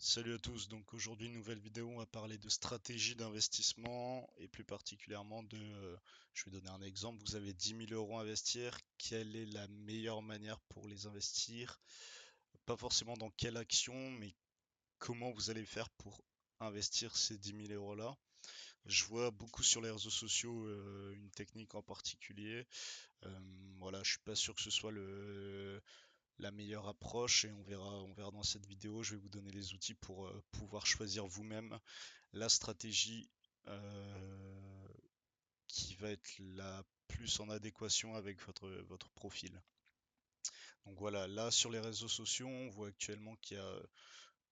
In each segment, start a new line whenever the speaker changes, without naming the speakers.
Salut à tous, donc aujourd'hui nouvelle vidéo, on va parler de stratégie d'investissement et plus particulièrement je vais donner un exemple, vous avez 10 000 euros à investir, quelle est la meilleure manière pour les investir? Pas forcément dans quelle action, mais comment vous allez faire pour investir ces 10 000 euros là. Je vois beaucoup sur les réseaux sociaux une technique en particulier. Euh, voilà, je suis pas sûr que ce soit la meilleure approche et on verra dans cette vidéo. Je vais vous donner les outils pour pouvoir choisir vous-même la stratégie euh, qui va être la plus en adéquation avec votre profil. Donc voilà, là sur les réseaux sociaux, on voit actuellement qu'il y a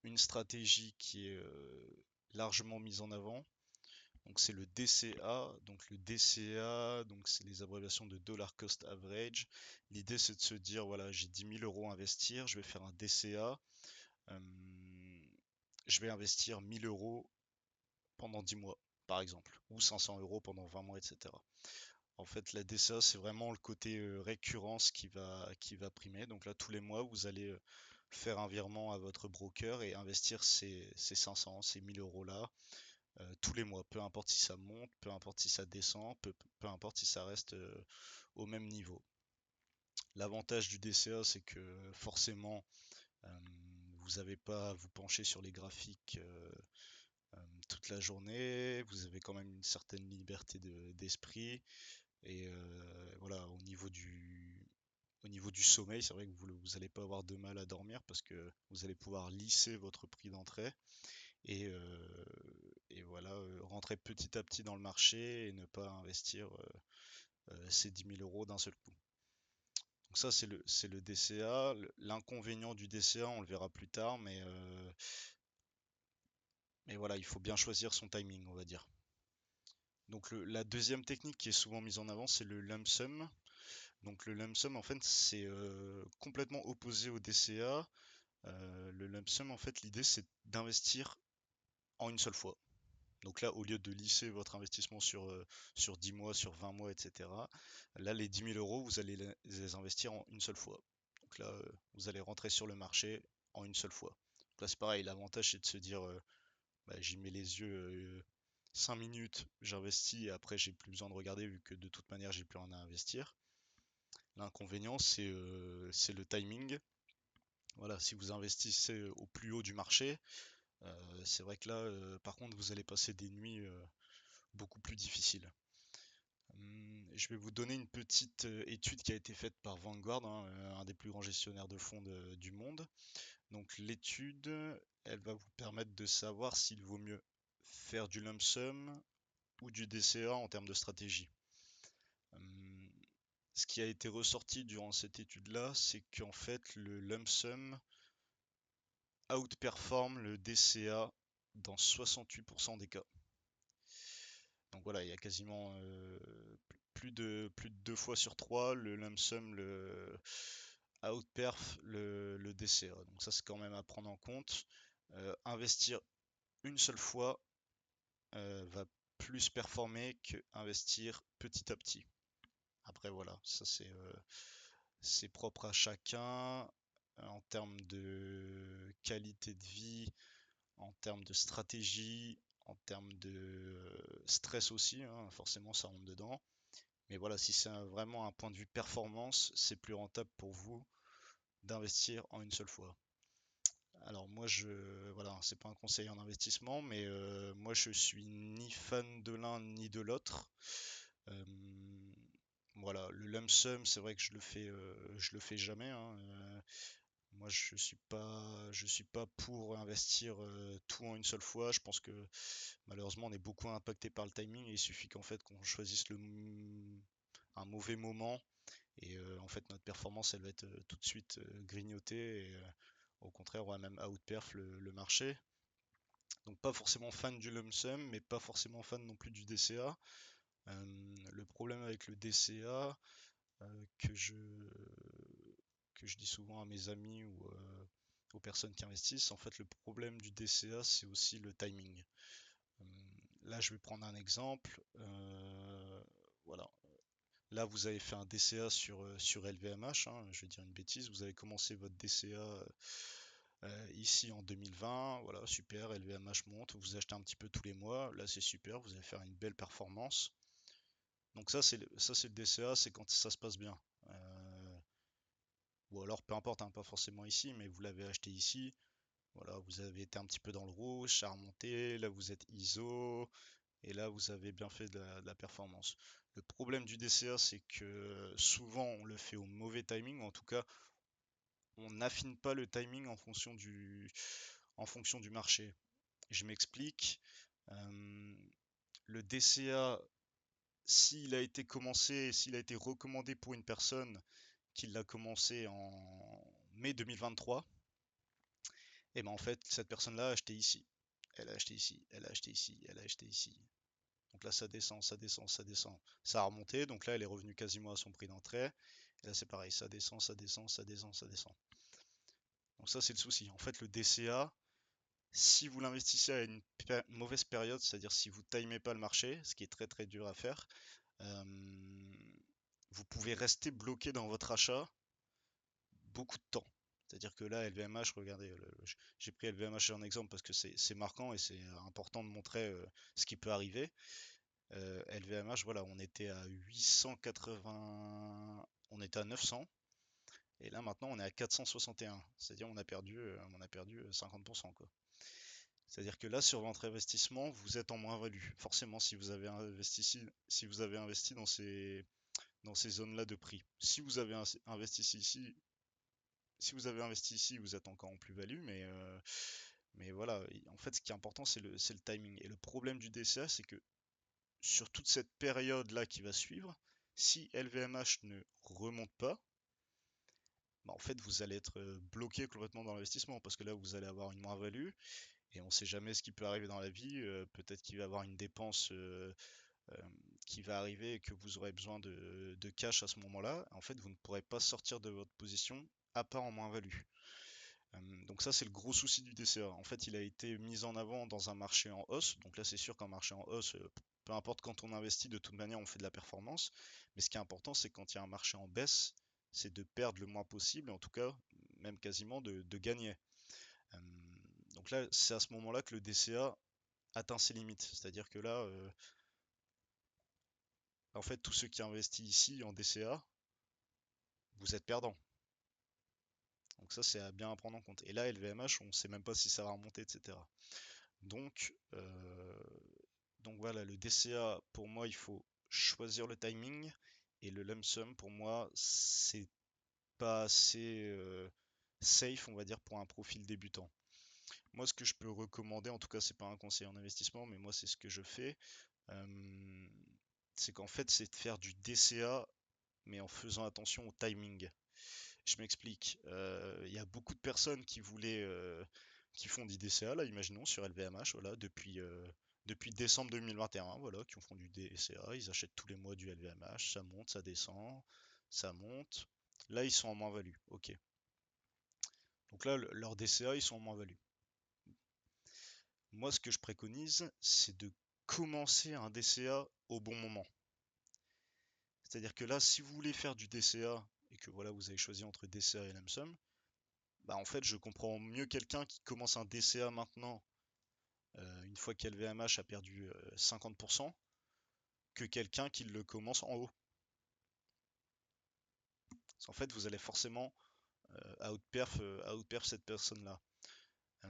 une stratégie qui est largement mise en avant. Donc c'est le DCA. Donc le DCA, donc c'est les abréviations de Dollar Cost Average. L'idée c'est de se dire voilà, j'ai 10 000 euros à investir, je vais faire un DCA. euh, je vais investir 1000 euros pendant 10 mois, par exemple, ou 500 euros pendant 20 mois, etc. En fait, la DCA, c'est vraiment le côté récurrence qui va primer. Donc là, tous les mois, vous allez faire un virement à votre broker et investir ces 500, ces 1000 euros là tous les mois. Peu importe si ça monte, peu importe si ça descend, peu importe si ça reste au même niveau. L'avantage du DCA, c'est que forcément, euh, vous n'avez pas à vous pencher sur les graphiques toute la journée, vous avez quand même une certaine liberté d'esprit. Et voilà, au niveau du sommeil, c'est vrai que vous n'allez pas avoir de mal à dormir parce que vous allez pouvoir lisser votre prix d'entrée et voilà, rentrer petit à petit dans le marché et ne pas investir ces 10 000 euros d'un seul coup. Donc ça, c'est le DCA. L'inconvénient du DCA, on le verra plus tard, mais voilà, il faut bien choisir son timing, on va dire. Donc la deuxième technique qui est souvent mise en avant, c'est le lump sum. Donc le lump sum, en fait, c'est complètement opposé au DCA. Le lump sum, en fait, l'idée, c'est d'investir en une seule fois. Donc là, au lieu de lisser votre investissement sur 10 mois, sur 20 mois, etc., là, les 10 000 euros, vous allez les investir en une seule fois. Donc là, vous allez rentrer sur le marché en une seule fois. Donc là, c'est pareil, l'avantage, c'est de se dire, bah, j'y mets les yeux 5 minutes, j'investis et après, j'ai plus besoin de regarder vu que de toute manière, j'ai plus rien à investir. L'inconvénient, c'est le timing. Voilà, si vous investissez au plus haut du marché, c'est vrai que là, par contre, vous allez passer des nuits beaucoup plus difficiles. Je vais vous donner une petite étude qui a été faite par Vanguard, hein, un des plus grands gestionnaires de fonds du monde. Donc l'étude, elle va vous permettre de savoir s'il vaut mieux faire du lump sum ou du DCA en termes de stratégie. Hum, Ce qui a été ressorti durant cette étude-là, c'est qu'en fait le lump sum outperforme le DCA dans 68% des cas. Donc voilà, il y a quasiment plus de 2 fois sur 3, le lump sum outperf le DCA. Donc ça c'est quand même à prendre en compte. Investir une seule fois va plus performer que investir petit à petit. Après voilà, ça c'est propre à chacun en termes de qualité de vie, en termes de stratégie, en termes de stress aussi, hein, forcément ça rentre dedans. Mais voilà, si c'est vraiment un point de vue performance, c'est plus rentable pour vous d'investir en une seule fois. Alors moi voilà, c'est pas un conseil en investissement, mais moi je suis ni fan de l'un ni de l'autre. Euh, voilà, le lump sum, c'est vrai que je le fais jamais, hein. Moi, je suis pas pour investir tout en une seule fois. Je pense que malheureusement, on est beaucoup impacté par le timing et il suffit qu'en fait qu'on choisisse un mauvais moment et en fait notre performance, elle va être tout de suite grignotée et au contraire, on va même outperf le marché. Donc pas forcément fan du lump sum, mais pas forcément fan non plus du DCA. Le problème avec le DCA que je dis souvent à mes amis ou aux personnes qui investissent, en fait le problème du DCA c'est aussi le timing. Euh, Là je vais prendre un exemple. Voilà. Là vous avez fait un DCA sur LVMH, hein, je vais dire une bêtise, vous avez commencé votre DCA Ici en 2020, voilà, super, LVMH monte, vous achetez un petit peu tous les mois, là c'est super, vous allez faire une belle performance. Donc ça c'est le DCA, c'est quand ça se passe bien. Ou alors peu importe, hein, pas forcément ici, mais vous l'avez acheté ici, voilà, vous avez été un petit peu dans le rouge, ça a remonté, là vous êtes ISO, et là vous avez bien fait de la performance. Le problème du DCA, c'est que souvent on le fait au mauvais timing, ou en tout cas on n'affine pas le timing en fonction du marché. Je m'explique. Euh, le DCA, s'il a été commencé, s'il a été recommandé pour une personne qui l'a commencé en mai 2023, et ben en fait, cette personne-là a acheté ici. Elle a acheté ici, elle a acheté ici, elle a acheté ici. Donc là, ça descend, ça descend, ça descend. Ça a remonté, donc là, elle est revenue quasiment à son prix d'entrée. Et là, c'est pareil, ça descend, ça descend, ça descend, ça descend. Donc ça, c'est le souci. En fait, le DCA, si vous l'investissez à une mauvaise période, c'est-à-dire si vous timez pas le marché, ce qui est très très dur à faire, euh, vous pouvez rester bloqué dans votre achat beaucoup de temps. C'est-à-dire que là, LVMH, regardez, j'ai pris LVMH en exemple parce que c'est marquant et c'est important de montrer ce qui peut arriver. LVMH, voilà, on était à 880, on était à 900, et là maintenant on est à 461. C'est-à-dire on a perdu 50%, quoi. C'est-à-dire que là, sur votre investissement, vous êtes en moins-value. Forcément, si vous avez investi dans ces zones-là de prix. Si vous avez investi ici, vous êtes encore en plus-value, mais voilà. En fait, ce qui est important, c'est le timing. Et le problème du DCA, c'est que sur toute cette période-là qui va suivre, si LVMH ne remonte pas, bah, en fait, vous allez être bloqué complètement dans l'investissement parce que là, vous allez avoir une moins-value et on ne sait jamais ce qui peut arriver dans la vie. Peut-être qu'il va y avoir une dépense euh, qui va arriver et que vous aurez besoin de cash à ce moment-là. En fait, vous ne pourrez pas sortir de votre position à part en moins-value. Donc ça, c'est le gros souci du DCA. En fait, il a été mis en avant dans un marché en hausse. Donc là, c'est sûr qu'un marché en hausse, peu importe quand on investit, de toute manière, on fait de la performance. Mais ce qui est important, c'est quand il y a un marché en baisse, c'est de perdre le moins possible, et en tout cas, même quasiment de gagner. Euh, donc là, c'est à ce moment-là que le DCA atteint ses limites. C'est-à-dire que là, en fait, tous ceux qui investissent ici en DCA, vous êtes perdants. Donc ça, c'est à bien prendre en compte. Et là, LVMH, on ne sait même pas si ça va remonter, etc. Donc, voilà, le DCA, pour moi, il faut choisir le timing. Et le lump sum, pour moi, c'est pas assez safe, on va dire, pour un profil débutant. Moi, ce que je peux recommander, en tout cas, c'est pas un conseil en investissement, mais moi, c'est ce que je fais. euh, c'est qu'en fait, c'est de faire du DCA, mais en faisant attention au timing. Je m'explique. Il y a beaucoup de personnes qui font du DCA, là, imaginons, sur LVMH, voilà, depuis décembre 2021, voilà, qui font du DCA. Ils achètent tous les mois du LVMH, ça monte, ça descend, ça monte. Là, ils sont en moins-value. Ok. Donc là, leur DCA, ils sont en moins-value. Moi, ce que je préconise, c'est de commencer un DCA au bon moment. C'est-à-dire que là, si vous voulez faire du DCA et que voilà, vous avez choisi entre DCA et lump bah en fait, je comprends mieux quelqu'un qui commence un DCA maintenant, une fois qu'LVMH a perdu 50%, que quelqu'un qui le commence en haut. Parce qu'en fait, vous allez forcément outperf cette personne-là. Euh,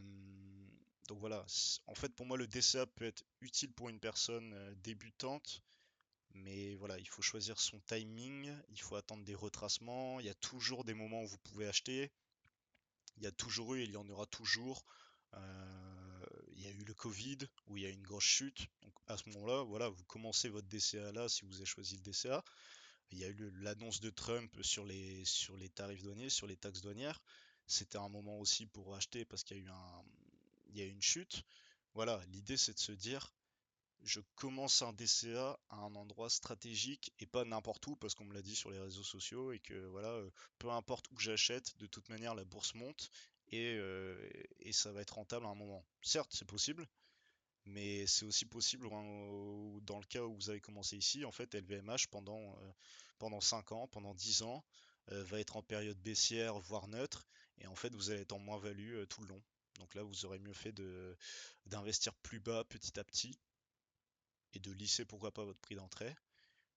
donc voilà, en fait, pour moi, le DCA peut être utile pour une personne débutante, mais voilà, il faut choisir son timing, il faut attendre des retracements, il y a toujours des moments où vous pouvez acheter, il y a toujours eu et il y en aura toujours. Il y a eu le Covid où il y a une grosse chute. Donc à ce moment-là, voilà, vous commencez votre DCA là si vous avez choisi le DCA. Il y a eu l'annonce de Trump sur les tarifs douaniers, sur les taxes douanières. C'était un moment aussi pour acheter parce qu'il y a eu une chute. Voilà, l'idée c'est de se dire, je commence un DCA à un endroit stratégique et pas n'importe où parce qu'on me l'a dit sur les réseaux sociaux et que voilà, peu importe où j'achète, de toute manière la bourse monte et ça va être rentable à un moment. Certes, c'est possible, mais c'est aussi possible dans le cas où vous avez commencé ici, en fait, LVMH pendant 5 ans, pendant 10 ans, va être en période baissière, voire neutre, Et en fait, vous allez être en moins-value tout le long. Donc là, vous aurez mieux fait d'investir plus bas petit à petit et de lisser pourquoi pas votre prix d'entrée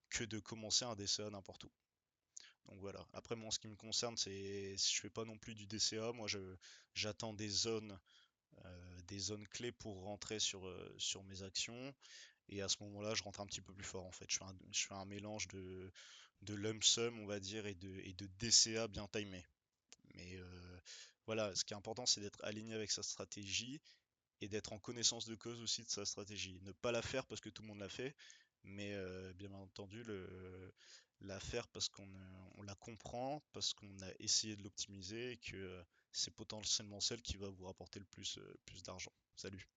que de commencer un DCA n'importe où. Donc voilà. Après, moi, en ce qui me concerne, je fais pas non plus du DCA. Moi, j'attends des zones clés pour rentrer sur mes actions. Et à ce moment-là, je rentre un petit peu plus fort en fait. Je fais un mélange de lump sum, on va dire, et de DCA bien timé. Mais voilà, ce qui est important, c'est d'être aligné avec sa stratégie et d'être en connaissance de cause aussi de sa stratégie. Ne pas la faire parce que tout le monde l'a fait, mais bien entendu la faire parce qu'on la comprend, parce qu'on a essayé de l'optimiser et que c'est potentiellement celle qui va vous rapporter le plus d'argent. Salut.